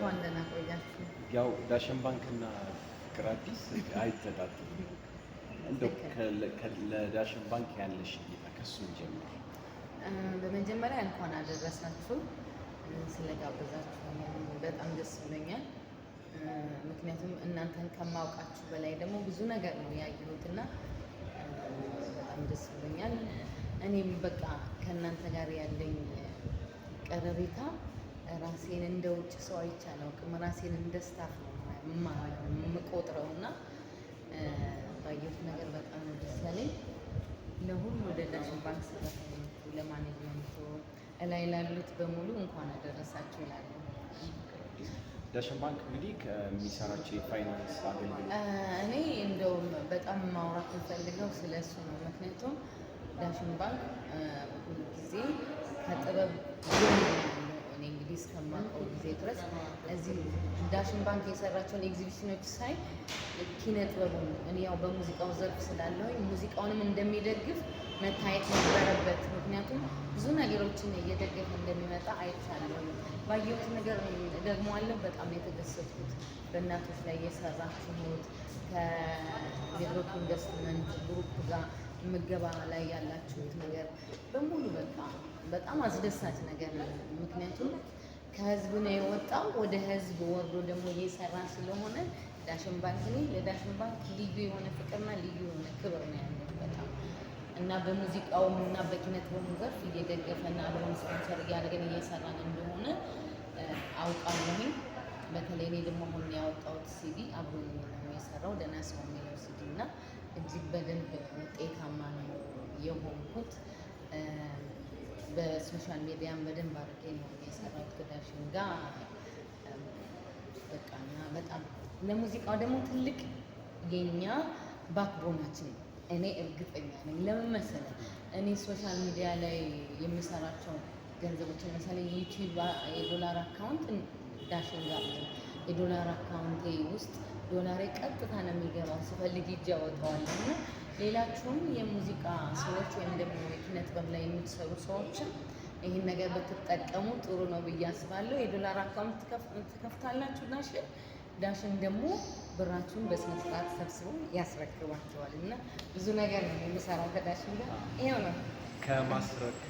እንኳን ደህና ቆያችሁ። ያው ዳሽን ባንክና ፍቅር አዲስ አይተጣጡም። እንደው ለዳሽን ባንክ ያለሽ እይታ ከሱን ጀምር። በመጀመሪያ እንኳን አደረሳችሁ። ስለጋበዛችሁ በጣም ደስ ብሎኛል። ምክንያቱም እናንተን ከማውቃችሁ በላይ ደግሞ ብዙ ነገር ነው ያየሁትና በጣም ደስ ብሎኛል። እኔም በቃ ከእናንተ ጋር ያለኝ ቀረቤታ ራሴን እንደ ውጭ ሰው አይቼ አላውቅም። ራሴን እንደ ስታፍ ነው የምቆጥረው እና ባየሁት ነገር በጣም ነው ደስ ያለኝ። ለሁሉ ወደ ዳሽን ባንክ ሰራተኞቹ፣ ለማኔጅመንቱ፣ እላይ ላሉት በሙሉ እንኳን አደረሳችሁ ይላሉ። ዳሽን ባንክ እንግዲህ ከሚሰራቸው የፋይናንስ አገልግሎት እኔ እንደውም በጣም ማውራት የምፈልገው ስለ እሱ ነው። ምክንያቱም ዳሽን ባንክ ሁሉ ጊዜ ከጥበብ እኔ እንግዲህ እስከማውቀው ጊዜ ድረስ እዚህ ዳሽን ባንክ የሰራቸውን ኤግዚቢሽኖች ሳይ ኪነ ጥበቡን እኔ ያው በሙዚቃው ዘርፍ ስላለሁኝ ሙዚቃውንም እንደሚደግፍ መታየት ነበረበት። ምክንያቱም ብዙ ነገሮችን እየደገፈ እንደሚመጣ አይቻለሁ። ባየሁት ነገር ደግሞ አለው በጣም የተደሰትኩት በእናቶች ላይ የሰራችሁት ከቤድሮክ ኢንቨስትመንት ግሩፕ ጋር ምገባ ላይ ያላችሁት ነገር በሙሉ በጣም አስደሳች ነገር ነው። ምክንያቱም ከህዝብ ነው የወጣው፣ ወደ ህዝብ ወርዶ ደግሞ እየሰራ ስለሆነ ዳሽን ባንክ እኔ ለዳሽን ባንክ ልዩ የሆነ ፍቅርና ልዩ የሆነ ክብር ነው ያለው በጣም እና በሙዚቃውም እና በኪነ ጥበቡ ዘርፍ እየደገፈና አብረን ስፖንሰር እያደረገን እየሰራን እንደሆነ አውቃለሁኝ። በተለይ እኔ ደግሞ አሁን ያወጣሁት ሲዲ አብሮኝ ነው የሰራው ደህና ሰው የሚለው ሲዲ እና እጅግ በደንብ ውጤታማ ነው የሆንኩት። በሶሻል ሚዲያም በደንብ አድርጌ ነው የሰራሁት ከዳሽን ጋር በቃና በጣም ለሙዚቃው ደግሞ ትልቅ የኛ ባክቦናችን ነው። እኔ እርግጠኛ ነኝ። ለምን መሰለህ? እኔ ሶሻል ሚዲያ ላይ የምሰራቸው ገንዘቦች ለምሳሌ ዩቲዩብ የዶላር አካውንት ዳሽን ጋር ነው። የዶላር አካውንቴ ውስጥ ዶላሬ ቀጥታ ነው የሚገባው፣ ስፈልግ ሂጅ አወጣዋለሁ። እና ሌላችሁም የሙዚቃ ሰዎች ወይም ደግሞ የኪነ ጥበብ ላይ የምትሰሩ ሰዎችም ይህን ነገር ብትጠቀሙ ጥሩ ነው ብዬ አስባለሁ። የዶላር አካውንት ትከፍታላችሁ ዳሽን ደግሞ ብራችሁን በስነ ስርዓት ሰብስቦ ያስረክባቸዋል። እና ብዙ ነገር ነው የምሰራው ከዳሽን ጋር ይኸው ነው።